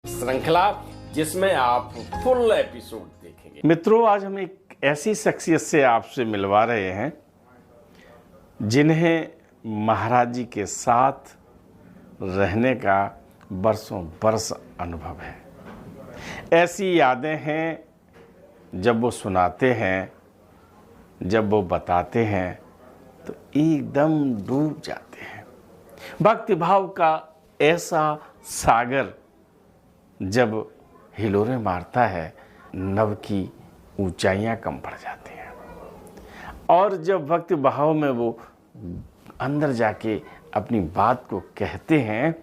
श्रृंखला जिसमें आप फुल एपिसोड देखेंगे। मित्रों, आज हम एक ऐसी शख्सियत से आपसे मिलवा रहे हैं जिन्हें महाराज जी के साथ रहने का बरसों बरस अनुभव है। ऐसी यादें हैं, जब वो सुनाते हैं, जब वो बताते हैं तो एकदम डूब जाते हैं। भक्ति भाव का ऐसा सागर जब हिलोरे मारता है, नभ की ऊंचाइयां कम पड़ जाती हैं। और जब भक्ति भाव में वो अंदर जाके अपनी बात को कहते हैं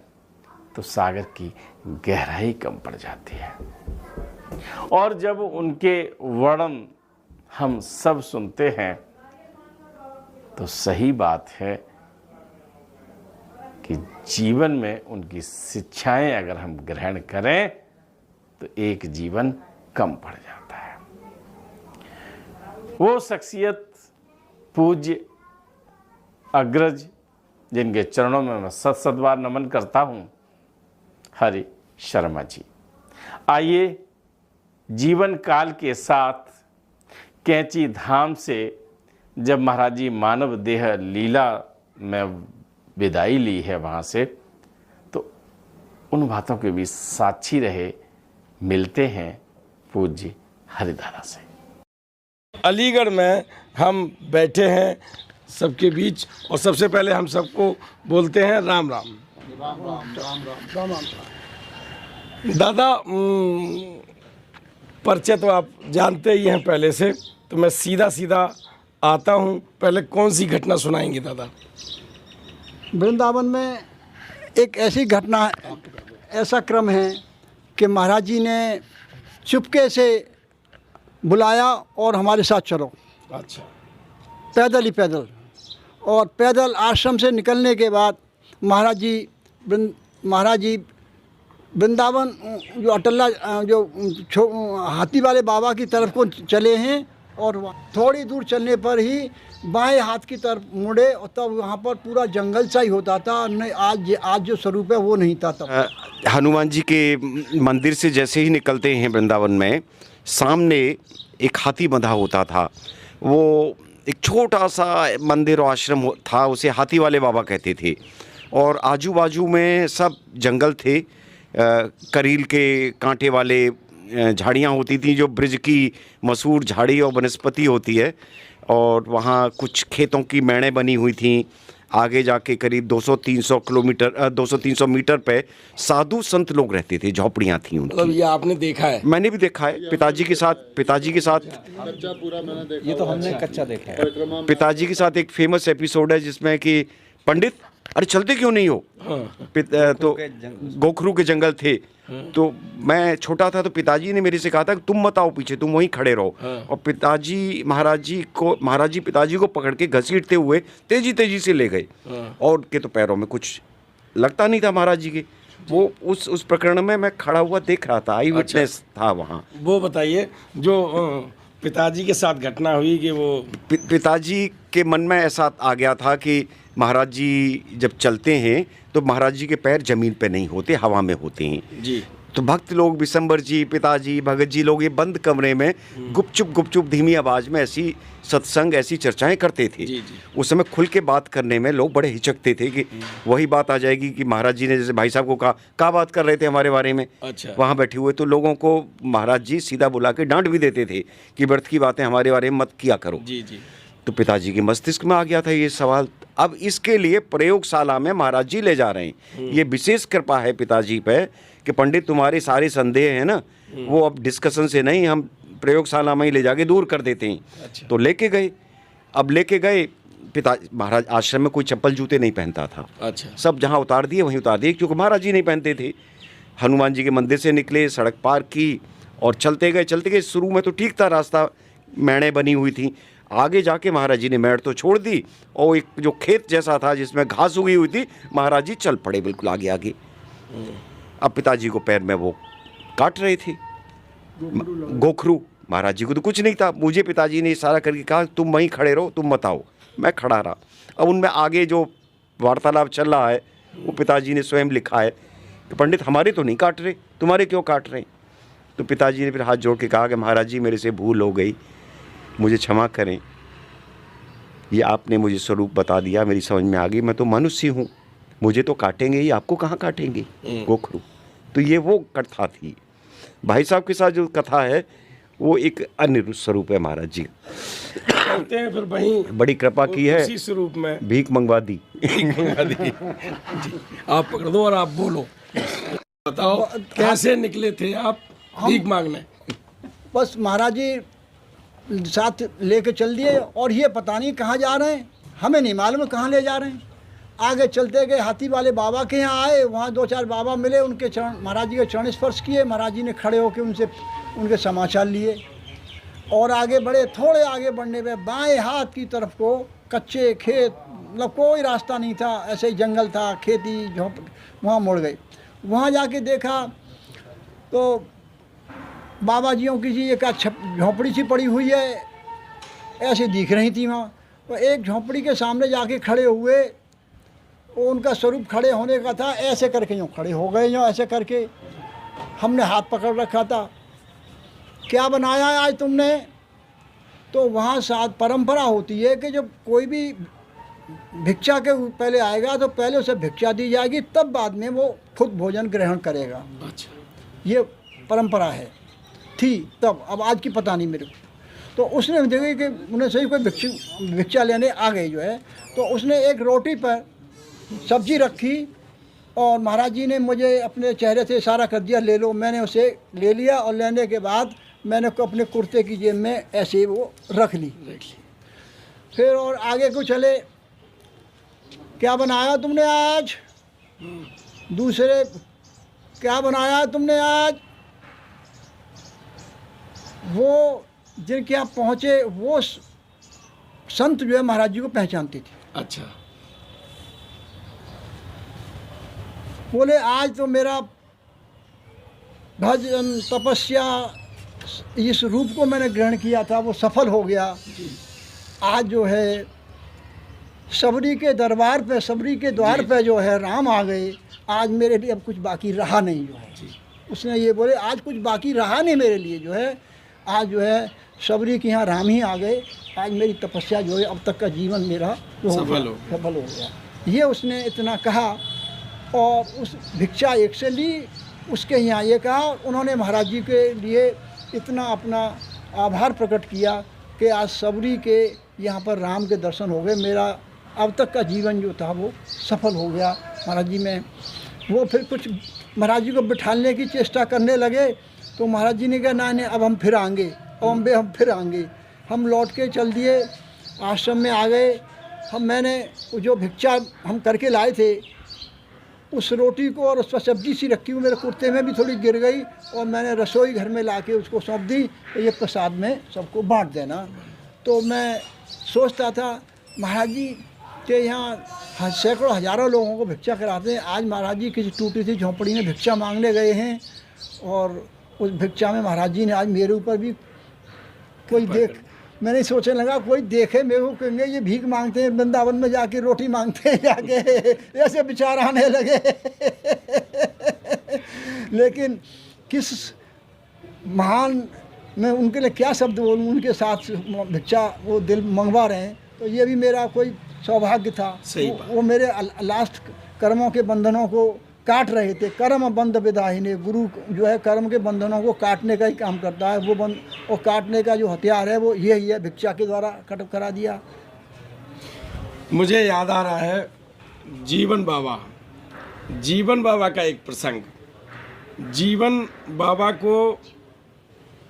तो सागर की गहराई कम पड़ जाती है। और जब उनके वर्णन हम सब सुनते हैं तो सही बात है कि जीवन में उनकी शिक्षाएं अगर हम ग्रहण करें तो एक जीवन कम पड़ जाता है। वो शख्सियत पूज्य अग्रज जिनके चरणों में मैं सत बार नमन करता हूं, हरि शर्मा जी। आइए जीवन काल के साथ कैंची धाम से जब महाराज जी मानव देह लीला में विदाई ली है वहाँ से, तो उन बातों के भी साक्षी रहे। मिलते हैं पूज्य हरिदारा से। अलीगढ़ में हम बैठे हैं सबके बीच, और सबसे पहले हम सबको बोलते हैं राम राम। दादा, परिचय तो आप जानते ही हैं पहले से, तो मैं सीधा सीधा आता हूँ। पहले कौन सी घटना सुनाएंगे दादा? वृंदावन में एक ऐसी घटना, ऐसा क्रम है कि महाराज जी ने चुपके से बुलाया और हमारे साथ चलो। अच्छा। पैदल ही पैदल, और पैदल आश्रम से निकलने के बाद महाराज जी वृंदावन जो अटल्ला जो हाथी वाले बाबा की तरफ को चले हैं, और थोड़ी दूर चलने पर ही बाएं हाथ की तरफ मुड़े, और तब वहाँ पर पूरा जंगल सा ही होता था। नहीं, आज जो स्वरूप है वो नहीं था तब। हनुमान जी के मंदिर से जैसे ही निकलते हैं वृंदावन में, सामने एक हाथी बंधा होता था। वो एक छोटा सा मंदिर और आश्रम था, उसे हाथी वाले बाबा कहते थे। और आजू बाजू में सब जंगल थे, करील के कांटे वाले झाड़ियाँ होती थी, जो ब्रिज की मशहूर झाड़ी और वनस्पति होती है। और वहाँ कुछ खेतों की मैड़ें बनी हुई थी। आगे जाके करीब 200-300 मीटर पे साधु संत लोग रहते थे, झोपड़ियाँ थी उनकी। मतलब ये आपने देखा है? मैंने भी देखा है, पिताजी के साथ ये तो हमने कच्चा देखा है। पिताजी के साथ एक फेमस एपिसोड है जिसमें कि पंडित, अरे चलते क्यों नहीं हो? तो गोखरू के जंगल थे। तो मैं छोटा था तो पिताजी ने मेरे से कहा था कि तुम मत आओ पीछे, तुम वहीं खड़े रहो। और महाराज जी पिताजी को पकड़ के घसीटते हुए तेजी से ले गए। और उनके तो पैरों में कुछ लगता नहीं था महाराज जी के। वो उस प्रकरण में मैं खड़ा हुआ देख रहा था, आई विटनेस था वहाँ। वो बताइए जो पिताजी के साथ घटना हुई कि वो पिताजी के मन में ऐसा आ गया था कि महाराज जी जब चलते हैं तो महाराज जी के पैर जमीन पे नहीं होते, हवा में होते हैं जी। तो भक्त लोग, विशंबर जी, पिताजी, भगत जी लोग ये बंद कमरे में गुपचुप धीमी आवाज़ में ऐसी सत्संग, ऐसी चर्चाएं करते थे। जी। उस समय खुल के बात करने में लोग बड़े हिचकते थे कि वही बात आ जाएगी कि महाराज जी ने जैसे भाई साहब को कहा बात कर रहे थे हमारे बारे में। अच्छा। वहाँ बैठे हुए तो लोगों को महाराज जी सीधा बुला के डांट भी देते थे कि व्यर्थ की बातें हमारे बारे में मत किया करो। जी। तो पिताजी के मस्तिष्क में आ गया था ये सवाल। अब इसके लिए प्रयोगशाला में महाराज जी ले जा रहे हैं। ये विशेष कृपा है पिताजी पे कि पंडित तुम्हारे सारे संदेह हैं ना, वो अब डिस्कशन से नहीं, हम प्रयोगशाला में ही ले जाके दूर कर देते हैं। अच्छा। तो लेके गए। अब लेके गए, पिताजी महाराज आश्रम में कोई चप्पल जूते नहीं पहनता था। अच्छा। सब जहाँ उतार दिए वहीं उतार दिए, क्योंकि महाराज जी नहीं पहनते थे। हनुमान जी के मंदिर से निकले, सड़क पार की और चलते गए। शुरू में तो ठीक था रास्ता, मैड़ें बनी हुई थी। आगे जाके महाराज जी ने मैड़ तो छोड़ दी, और एक जो खेत जैसा था जिसमें घास उगी हुई थी, महाराज जी चल पड़े बिल्कुल आगे। अब पिताजी को पैर में वो काट रहे थे, गोखरू। महाराज जी को तो कुछ नहीं था। मुझे पिताजी ने इशारा करके कहा तुम वहीं खड़े रहो, तुम मत आओ। मैं खड़ा रहा। अब उनमें आगे जो वार्तालाप चल रहा है वो पिताजी ने स्वयं लिखा है कि पंडित हमारे तो नहीं काट रहे, तुम्हारे क्यों काट रहे हैं? तो पिताजी ने फिर हाथ जोड़ के कहा कि महाराज जी मेरे से भूल हो गई, मुझे क्षमा करें, ये आपने मुझे स्वरूप बता दिया, मेरी समझ में आ गई, मैं तो मनुष्य हूँ, मुझे तो काटेंगे ही, आपको कहाँ काटेंगे गोखरू। तो ये वो कथा थी। भाई साहब के साथ जो कथा है वो एक अन्य स्वरूप है महाराज जी। कहते हैं फिर वहीं बड़ी कृपा की है, उसी स्वरूप में भीख मंगवा दी। आप पकड़ दो और आप बोलो, बताओ कैसे निकले थे आप भीख मांगने? बस महाराज जी साथ लेके चल दिए और ये पता नहीं कहाँ जा रहे हैं, हमें नहीं मालूम कहाँ ले जा रहे हैं। आगे चलते गए हाथी वाले बाबा के यहाँ आए, वहाँ 2-4 बाबा मिले, उनके चरण महाराज जी के चरण स्पर्श किए। महाराज जी ने खड़े होकर उनसे उनके समाचार लिए और आगे बढ़े। थोड़े आगे बढ़ने पे बाएं हाथ की तरफ को कच्चे खेत, मतलब कोई रास्ता नहीं था, ऐसे ही जंगल था, खेती झोंपड़ी, वहाँ मुड़ गए। वहाँ जाके देखा तो बाबा जियों की जी एक झोंपड़ी सी पड़ी हुई है, ऐसे दिख रही थी वहाँ। तो एक झोंपड़ी के सामने जाके खड़े हुए, वो उनका स्वरूप खड़े होने का था, ऐसे करके यूँ खड़े हो गए, यूँ ऐसे करके। हमने हाथ पकड़ रखा था, क्या बनाया है आज तुमने? तो वहाँ साथ परंपरा होती है कि जब कोई भी भिक्षा के पहले आएगा तो पहले उसे भिक्षा दी जाएगी, तब बाद में वो खुद भोजन ग्रहण करेगा। अच्छा, ये परंपरा है, थी तब, अब आज की पता नहीं मेरे को। तो उसने देखा कि उन्हें सही कोई भिक्षा लेने आ गई जो है, तो उसने एक रोटी पर सब्जी रखी और महाराज जी ने मुझे अपने चेहरे से इशारा कर दिया, ले लो। मैंने उसे ले लिया और लेने के बाद मैंने को अपने कुर्ते की जेब में ऐसे वो रख ली। फिर और आगे को चले, क्या बनाया तुमने आज? दूसरे, क्या बनाया तुमने आज? वो जिनके यहाँ पहुँचे वो संत जो है महाराज जी को पहचानती थी। अच्छा, बोले आज तो मेरा भजन तपस्या इस रूप को मैंने ग्रहण किया था वो सफल हो गया। आज जो है सबरी के दरबार पे, सबरी के द्वार पे जो है राम आ गए, आज मेरे लिए अब कुछ बाकी रहा नहीं जो है। उसने ये बोले आज कुछ बाकी रहा नहीं मेरे लिए जो है, आज जो है सबरी के यहाँ राम ही आ गए, आज मेरी तपस्या जो है अब तक का जीवन मेरा सफल हो गया। ये उसने इतना कहा और उस भिक्षा एक से ली, उसके यहाँ ये कहा। उन्होंने महाराज जी के लिए इतना अपना आभार प्रकट किया कि आज सबरी के यहाँ पर राम के दर्शन हो गए, मेरा अब तक का जीवन जो था वो सफल हो गया महाराज जी में। वो फिर कुछ महाराज जी को बिठाने की चेष्टा करने लगे तो महाराज जी ने कहा नहीं अब हम फिर आएंगे, हम फिर आएंगे। हम लौट के चल दिए, आश्रम में आ गए। मैंने जो भिक्षा हम करके लाए थे उस रोटी को और उस पर सब्जी सी रखी हुई मेरे कुर्ते में भी थोड़ी गिर गई और मैंने रसोई घर में लाके उसको सौंप दी, तो ये प्रसाद में सबको बांट देना। तो मैं सोचता था महाराज जी के यहाँ सैकड़ों हजारों लोगों को भिक्षा कराते हैं, आज महाराज जी किसी टूटी सी झोंपड़ी में भिक्षा मांगने गए हैं और उस भिक्षा में महाराज जी ने आज मेरे ऊपर भी कोई देख, मैंने सोचने लगा कोई देखे मेरे को कहेंगे ये भीख मांगते हैं, वृंदावन में जाके रोटी मांगते हैं जाके, ऐसे विचार आने लगे। लेकिन किस महान, मैं उनके लिए क्या शब्द बोलूँ, उनके साथ भिक्षा वो दिल मंगवा रहे हैं, तो ये भी मेरा कोई सौभाग्य था। वो मेरे लास्ट कर्मों के बंधनों को काट रहे थे। कर्म बंध विदाहिनी, गुरु जो है कर्म के बंधनों को काटने का ही काम करता है। वो काटने का जो हथियार है वो यही है, भिक्षा के द्वारा कट करा दिया। मुझे याद आ रहा है जीवन बाबा का एक प्रसंग। जीवन बाबा को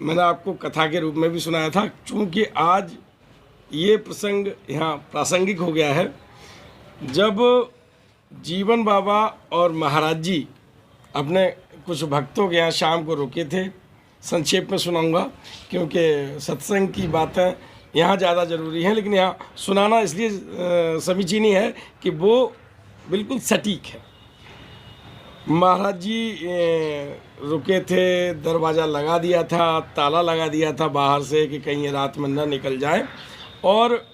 मैंने आपको कथा के रूप में भी सुनाया था, चूँकि आज ये प्रसंग यहाँ प्रासंगिक हो गया है। जब जीवन बाबा और महाराज जी अपने कुछ भक्तों के यहाँ शाम को रुके थे, संक्षेप में सुनाऊंगा क्योंकि सत्संग की बातें यहाँ ज़्यादा ज़रूरी हैं, लेकिन यहाँ सुनाना इसलिए समीचीनी है कि वो बिल्कुल सटीक है। महाराज जी रुके थे, दरवाज़ा लगा दिया था, ताला लगा दिया था बाहर से कि कहीं ये रात में न निकल जाए, और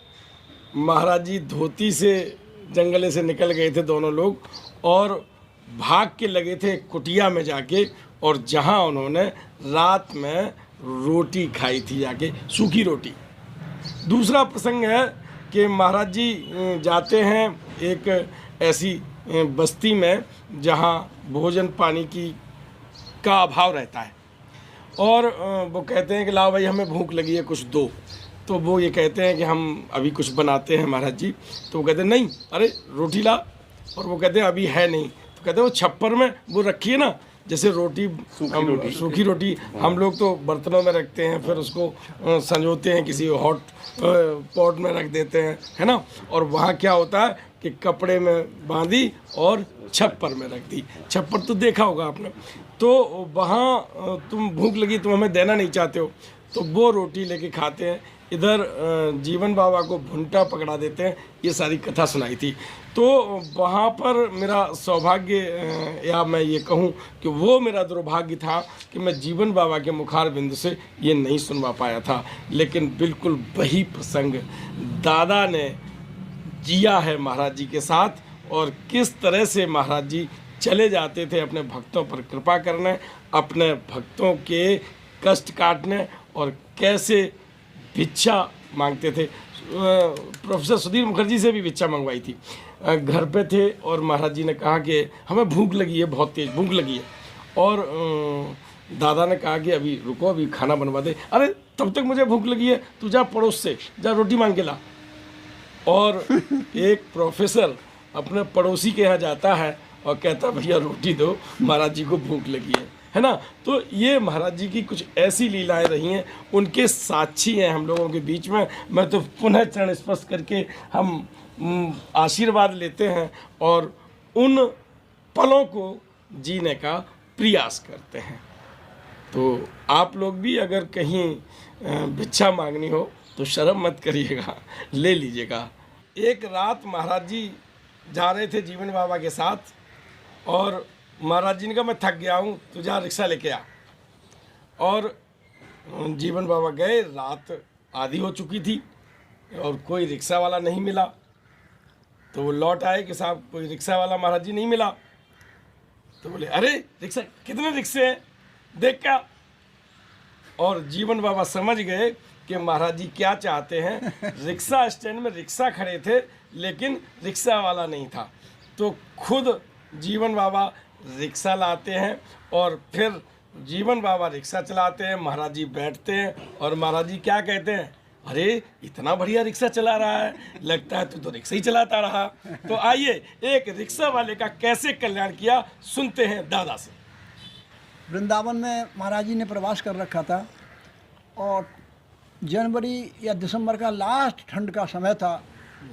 महाराज जी धोती से जंगले से निकल गए थे दोनों लोग, और भाग के लगे थे कुटिया में जाके, और जहाँ उन्होंने रात में रोटी खाई थी जाके, सूखी रोटी। दूसरा प्रसंग है कि महाराज जी जाते हैं एक ऐसी बस्ती में जहाँ भोजन पानी का अभाव रहता है, और वो कहते हैं कि लाओ भाई हमें भूख लगी है, कुछ दो। तो वो ये कहते हैं कि हम अभी कुछ बनाते हैं महाराज जी। तो वो कहते हैं नहीं, अरे रोटी ला। और वो कहते हैं अभी है नहीं। तो कहते हैं वो छप्पर में वो रखी है ना, जैसे रोटी सूखी रोटी हम लोग तो बर्तनों में रखते हैं, फिर उसको संजोते हैं, किसी हॉट पॉट में रख देते हैं, है ना। और वहाँ क्या होता है कि कपड़े में बांधी और छप्पर में रख दी। छप्पर तो देखा होगा आपने। तो वहाँ तुम भूख लगी, तुम हमें देना नहीं चाहते हो, तो वो रोटी लेके खाते हैं। इधर जीवन बाबा को भुंटा पकड़ा देते हैं। ये सारी कथा सुनाई थी। तो वहाँ पर मेरा सौभाग्य, या मैं ये कहूँ कि वो मेरा दुर्भाग्य था कि मैं जीवन बाबा के मुखार बिंदु से ये नहीं सुनवा पाया था। लेकिन बिल्कुल वही प्रसंग दादा ने जिया है महाराज जी के साथ, और किस तरह से महाराज जी चले जाते थे अपने भक्तों पर कृपा करने, अपने भक्तों के कष्ट काटने, और कैसे भिक्षा मांगते थे। प्रोफेसर सुधीर मुखर्जी से भी भिक्षा मंगवाई थी। घर पे थे और महाराज जी ने कहा कि हमें भूख लगी है, बहुत तेज भूख लगी है। और दादा ने कहा कि अभी रुको, अभी खाना बनवा दे। अरे तब तक मुझे भूख लगी है, तू जा पड़ोस से जा रोटी मांग के ला। और एक प्रोफेसर अपने पड़ोसी के यहाँ जाता है और कहता भैया रोटी दो, महाराज जी को भूख लगी है ना। तो ये महाराज जी की कुछ ऐसी लीलाएं रही हैं, उनके साक्षी हैं हम लोगों के बीच में। मैं तो पुनः चरण स्पर्श करके हम आशीर्वाद लेते हैं और उन पलों को जीने का प्रयास करते हैं। तो आप लोग भी अगर कहीं भिक्षा मांगनी हो तो शर्म मत करिएगा, ले लीजिएगा। एक रात महाराज जी जा रहे थे जीवन बाबा के साथ, और महाराज जी ने कहा मैं थक गया हूँ, तू जा रिक्शा लेके आ। और जीवन बाबा गए, रात आधी हो चुकी थी और कोई रिक्शा वाला नहीं मिला। तो वो लौट आए कि साहब कोई रिक्शा वाला महाराज जी नहीं मिला। तो बोले अरे रिक्शा, कितने रिक्शे हैं देख क्या। और जीवन बाबा समझ गए कि महाराज जी क्या चाहते हैं। रिक्शा स्टैंड में रिक्शा खड़े थे लेकिन रिक्शा वाला नहीं था। तो खुद जीवन बाबा रिक्शा लाते हैं और फिर जीवन बाबा रिक्शा चलाते हैं, महाराज जी बैठते हैं और महाराज जी क्या कहते हैं, अरे इतना बढ़िया रिक्शा चला रहा है, लगता है तू तो रिक्शा ही चलाता रहा। तो आइए एक रिक्शा वाले का कैसे कल्याण किया सुनते हैं दादा से। वृंदावन में महाराज जी ने प्रवास कर रखा था और जनवरी या दिसंबर का लास्ट ठंड का समय था,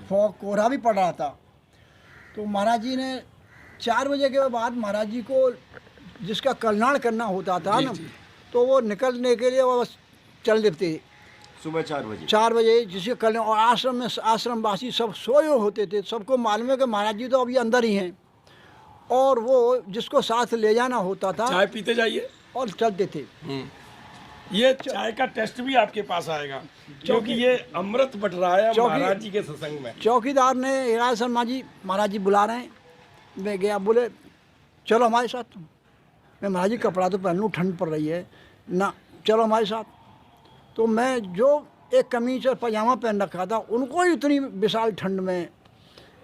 फॉग कोहरा भी पड़ रहा था। तो महाराज जी ने 4 बजे के बाद महाराज जी को जिसका कल्याण करना होता था ना, तो वो निकलने के लिए वो चल देते सुबह 4 बजे 4 बजे जिसके कल्याण। और आश्रम में आश्रमवासी सब सोए होते थे, सबको मालूम है कि महाराज जी तो अभी अंदर ही हैं। और वो जिसको साथ ले जाना होता था, चाय पीते जाइए और चलते थे। ये चाय का टेस्ट भी आपके पास आएगा क्योंकि ये अमृत बट रहा है महाराज जी के सत्संग में। चौकीदार ने हिराज शर्मा जी महाराज जी बुला रहे हैं, मैं गया, बोले चलो हमारे साथ। मैं महाराज जी कपड़ा तो पहन लूँ, ठंड पड़ रही है ना, चलो हमारे साथ। तो मैं जो एक कमीज और पजामा पहन रखा था, उनको ही इतनी विशाल ठंड में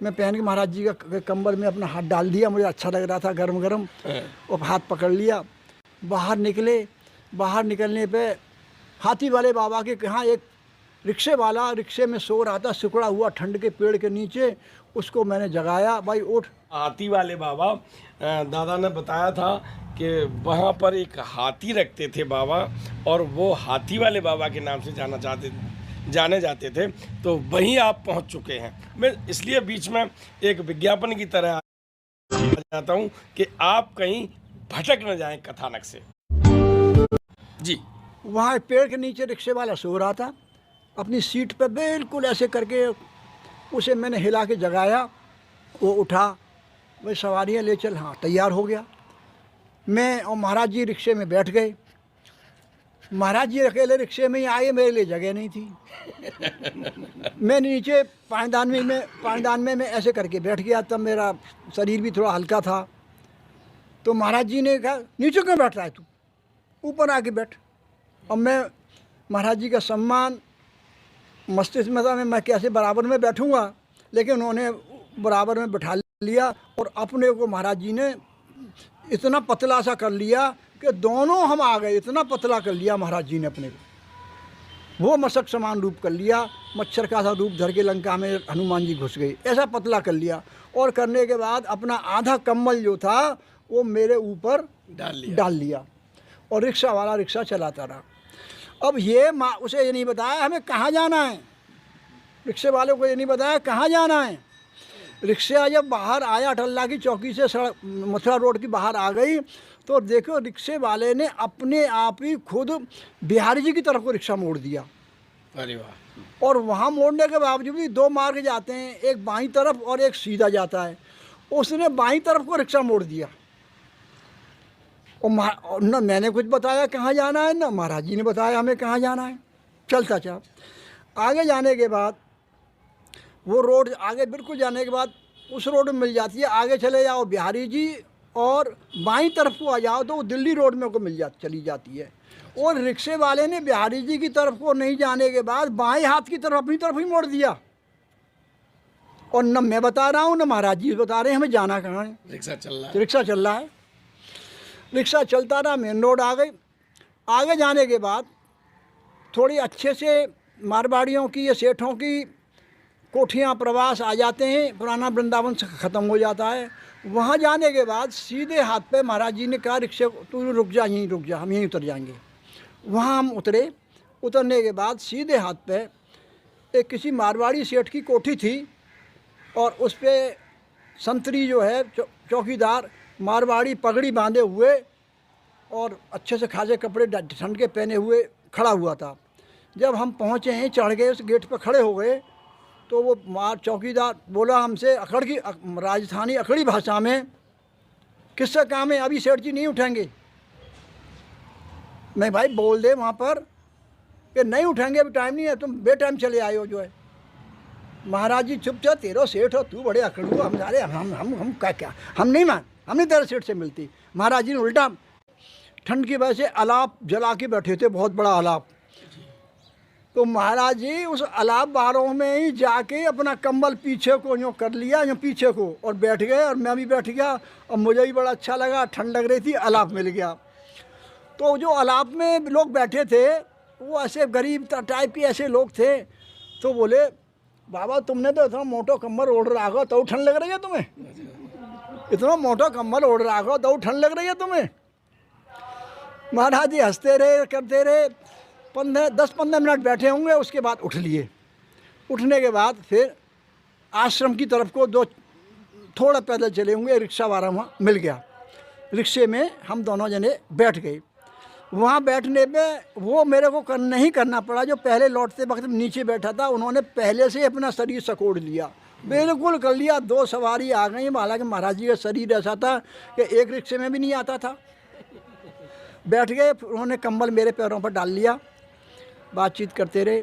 मैं पहन के महाराज जी का कंबल में अपना हाथ डाल दिया, मुझे अच्छा लग रहा था गर्म गर्म, और हाथ पकड़ लिया। बाहर निकले, बाहर निकलने पे हाथी वाले बाबा के यहाँ एक रिक्शे वाला रिक्शे में सो रहा था, सिकुड़ा हुआ ठंड के पेड़ के नीचे। उसको मैंने जगाया, भाई उठ। हाथी वाले बाबा, दादा ने बताया था कि वहाँ पर एक हाथी रखते थे बाबा, और वो हाथी वाले बाबा के नाम से जाने जाते थे। तो वहीं आप पहुँच चुके हैं। मैं इसलिए बीच में एक विज्ञापन की तरह आ जाता हूँ कि आप कहीं भटक न जाएं कथानक से। जी, वहाँ पेड़ के नीचे रिक्शे वाला सो रहा था, अपनी सीट पे बिल्कुल ऐसे करके उसे मैंने हिला के जगाया। वो उठा, भाई सवारियाँ ले चल। हाँ, तैयार हो गया। मैं और महाराज जी रिक्शे में बैठ गए। महाराज जी अकेले रिक्शे में ही आए, मेरे लिए जगह नहीं थी। मैं नीचे पायदान में मैं ऐसे करके बैठ गया। तब मेरा शरीर भी थोड़ा हल्का था, तो महाराज जी ने कहा नीचे क्यों बैठ रहा है तू, ऊपर आके बैठ। अब मैं महाराज जी का सम्मान मस्तिष्क में था, मैं कैसे बराबर में बैठूंगा, लेकिन उन्होंने बराबर में बैठा लिया और अपने को महाराज जी ने इतना पतला सा कर लिया कि दोनों हम आ गए। इतना पतला कर लिया महाराज जी ने अपने को, वो मशक समान रूप कर लिया, मच्छर का सा रूप धर के लंका में हनुमान जी घुस गए, ऐसा पतला कर लिया। और करने के बाद अपना आधा कम्बल जो था वो मेरे ऊपर डाल लिया और रिक्शा वाला रिक्शा चलाता रहा। अब ये उसे ये नहीं बताया हमें कहाँ जाना है, रिक्शे वाले को ये नहीं बताया कहाँ जाना है। रिक्शा जब बाहर आया अटल्ला की चौकी से, सड़क मथुरा रोड की बाहर आ गई, तो देखो रिक्शे वाले ने अपने आप ही खुद बिहारी जी की तरफ को रिक्शा मोड़ दिया। अरे वाह। और वहाँ मोड़ने के बावजूद भी दो मार्ग जाते हैं, एक बाईं तरफ और एक सीधा जाता है। उसने बाईं तरफ को रिक्शा मोड़ दिया और न मैंने कुछ बताया कहाँ जाना है, न महाराज जी ने बताया हमें कहाँ जाना है। चलता चल आगे जाने के बाद वो रोड आगे बिल्कुल जाने के बाद उस रोड में मिल जाती है। आगे चले जाओ बिहारी जी और बाईं तरफ को आ जाओ तो वो दिल्ली रोड में को चली जाती है। और रिक्शे वाले ने बिहारी जी की तरफ को नहीं जाने के बाद बाएं हाथ की तरफ अपनी तरफ ही मोड़ दिया। और न मैं बता रहा हूँ न महाराज जी बता रहे हैं हमें जाना कहाँ है। रिक्शा चल रहा है। रिक्शा चलता रहा, मेन रोड आ गई। आगे जाने के बाद थोड़ी अच्छे से मारवाड़ियों की या सेठों की कोठियाँ प्रवास आ जाते हैं, पुराना वृंदावन से ख़त्म हो जाता है। वहाँ जाने के बाद सीधे हाथ पे महाराज जी ने कहा रिक्शे को तू रुक जा, यहीं रुक जा, हम यहीं उतर जाएंगे। वहाँ हम उतरे। उतरने के बाद सीधे हाथ पे एक किसी मारवाड़ी सेठ की कोठी थी और उस पर संतरी जो है चौकीदार मारवाड़ी पगड़ी बांधे हुए और अच्छे से खासे कपड़े ठंड के पहने हुए खड़ा हुआ था। जब हम पहुँचे हैं, चढ़ गए, उस गेट पर खड़े हो गए, तो वो चौकीदार बोला हमसे अखड़ की राजस्थानी अखड़ी भाषा में, किससे काम है, अभी सेठ जी नहीं उठेंगे। मैं भाई बोल दे वहाँ पर कि नहीं उठेंगे, अभी टाइम नहीं है, तुम बे टाइम चले आए हो जो है। महाराज जी चुपचाप, तेरो सेठ हो, तू बड़े अकड़ू, हम सारे हम क्या हम नहीं तेरे सेठ से मिलती। महाराज जी ने उल्टा ठंड की वजह से अलाप जला के बैठे थे, बहुत बड़ा अलाप। तो महाराज जी उस अलाप बारों में ही जाके अपना कंबल पीछे को यूँ कर लिया, यूँ पीछे को, और बैठ गए। और मैं भी बैठ गया और मुझे भी बड़ा अच्छा लगा, ठंड लग रही थी, अलाप मिल गया। तो जो अलाप में लोग बैठे थे वो ऐसे गरीब टाइप के ऐसे लोग थे। तो बोले बाबा तुमने तो इतना मोटा कंबल ओढ़ रखा हो तो ठंड लग रही है तुम्हें, इतना मोटा कंबल ओढ़ रखा हो तो ठंड लग रही है तुम्हें। महाराज जी हंसते रहे, करते रहे, 10-15 मिनट बैठे होंगे, उसके बाद उठ लिए। उठने के बाद फिर आश्रम की तरफ को थोड़ा पैदल चले होंगे, रिक्शा वाला वहाँ मिल गया। रिक्शे में हम दोनों जने बैठ गए। वहाँ बैठने पे वो मेरे को नहीं करना पड़ा, जो पहले लौटते वक्त नीचे बैठा था उन्होंने पहले से अपना शरीर सकोड़ लिया, बिल्कुल कर लिया। 2 सवारी आ गई, हालांकि महाराज जी का शरीर ऐसा था कि एक रिक्शे में भी नहीं आता था। बैठ गए, उन्होंने कंबल मेरे पैरों पर डाल लिया, बातचीत करते रहे।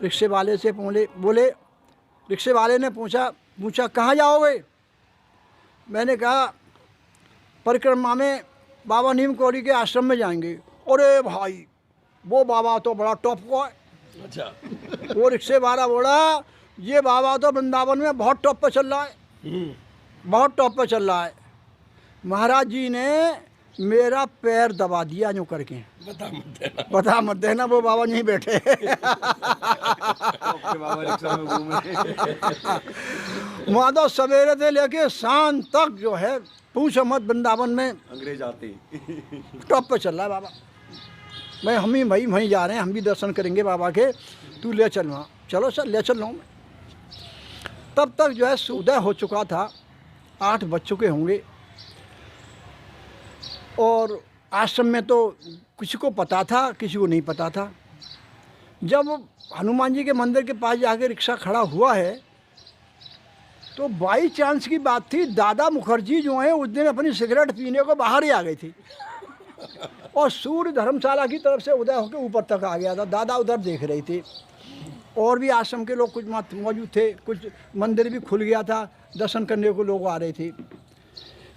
रिक्शे वाले से बोले रिक्शे वाले ने पूछा कहाँ जाओगे। मैंने कहा परिक्रमा में बाबा नीम कौड़ी के आश्रम में जाएंगे। अरे भाई वो बाबा तो बड़ा टॉप का है। अच्छा। वो रिक्शे वाला बोला ये बाबा तो वृंदावन में बहुत टॉप पर चल रहा है, बहुत टॉप पर चल रहा है। महाराज जी ने मेरा पैर दबा दिया यूँ करके, बता मत देना वो बाबा नहीं बैठे। माधव सवेरे से लेके शाम तक जो है पूछो मत, वृंदावन में अंग्रेज आते टॉप पे चल रहा है बाबा। मैं हम ही भाई वहीं जा रहे हैं, हम भी दर्शन करेंगे बाबा के, तू ले चल वहाँ। चलो सर ले चल रहा हूँ मैं। तब तक जो है उदय हो चुका था, 8 बज चुके होंगे। और आश्रम में तो किसी को पता था, किसी को नहीं पता था। जब हनुमान जी के मंदिर के पास जाके रिक्शा खड़ा हुआ है तो बाई चांस की बात थी, दादा मुखर्जी जो हैं उस दिन अपनी सिगरेट पीने को बाहर ही आ गई थी और सूर्य धर्मशाला की तरफ से उदय होकर ऊपर तक आ गया था। दादा उधर देख रही थी, और भी आश्रम के लोग कुछ मौजूद थे, कुछ मंदिर भी खुल गया था, दर्शन करने को लोग आ रहे थे।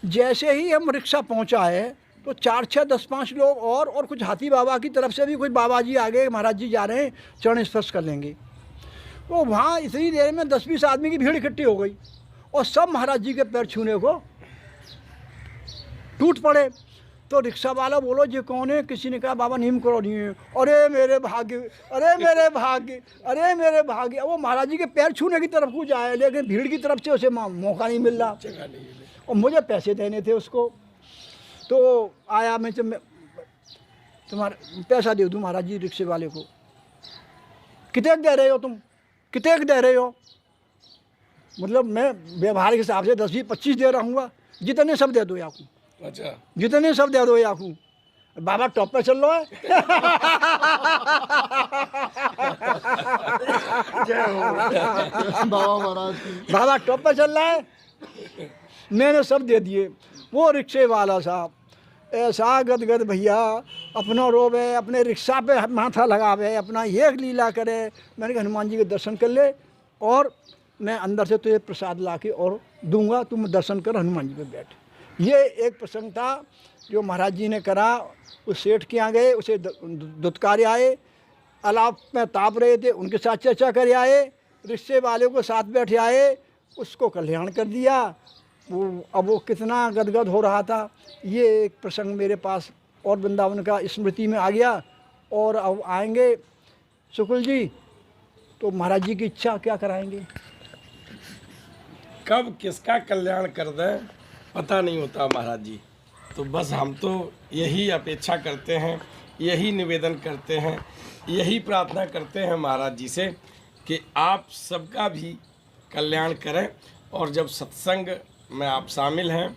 जैसे ही हम रिक्शा पहुंचा है तो 4, 6, 10, 5 लोग और कुछ हाथी बाबा की तरफ से भी कुछ बाबा जी आ गए, महाराज जी जा रहे हैं, चरण स्पर्श कर लेंगे। तो वहाँ इतनी देर में 10-20 आदमी की भीड़ इकट्ठी हो गई और सब महाराज जी के पैर छूने को टूट पड़े। तो रिक्शा वाला बोलो ये कौन है? किसी ने कहा बाबा नीम करो नहीं है। अरे मेरे भाग्य, अरे मेरे भाग्य, अरे मेरे भाग्य। वो महाराज जी के पैर छूने की तरफ को जाए, लेकिन भीड़ की तरफ से उसे मौका नहीं मिल रहा और मुझे पैसे देने थे उसको। तो आया, मैं तुम्हारा पैसा दे दूँ महाराज जी रिक्शे वाले को। कितने दे रहे हो तुम? कितने दे रहे हो? मतलब मैं व्यवहार के हिसाब से 10, 20, 25 दे रहा हूँ। जितने सब दे दो या को। अच्छा, जितने सब दे दो या को। बाबा टॉप पे चल रहा है। बाबा टॉप पे चल रहा है। मैंने सब दे दिए। वो रिक्शे वाला साहब ऐसा गदगद भैया, अपना रोवे, अपने रिक्शा पे माथा लगावे, अपना ये लीला करे। मैंने कहा हनुमान जी के दर्शन कर ले और मैं अंदर से तुझे प्रसाद ला के और दूंगा, तुम दर्शन कर, हनुमान जी पे बैठ। ये एक प्रसंग था जो महाराज जी ने करा। उस सेठ के यहाँ गए, उसे दुत्कारे आए, अलाप में ताप रहे थे, उनके साथ चर्चा करे आए, रिक्शे वाले को साथ बैठे आए, उसको कल्याण कर दिया। अब वो कितना गदगद हो रहा था। ये एक प्रसंग मेरे पास और वृंदावन का स्मृति में आ गया। और अब आएंगे शुक्ल जी, तो महाराज जी की इच्छा क्या कराएंगे? कब किसका कल्याण कर दें पता नहीं होता महाराज जी। तो बस हम तो यही अपेक्षा करते हैं, यही निवेदन करते हैं, यही प्रार्थना करते हैं महाराज जी से कि आप सबका भी कल्याण करें। और जब सत्संग में आप शामिल हैं,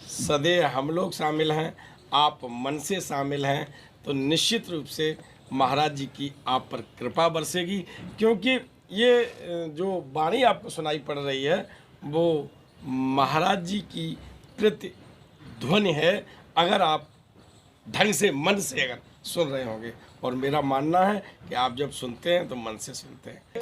सदैव हम लोग शामिल हैं, आप मन से शामिल हैं, तो निश्चित रूप से महाराज जी की आप पर कृपा बरसेगी। क्योंकि ये जो वाणी आपको सुनाई पड़ रही है वो महाराज जी की कृत ध्वनि है, अगर आप ढंग से मन से अगर सुन रहे होंगे। और मेरा मानना है कि आप जब सुनते हैं तो मन से सुनते हैं।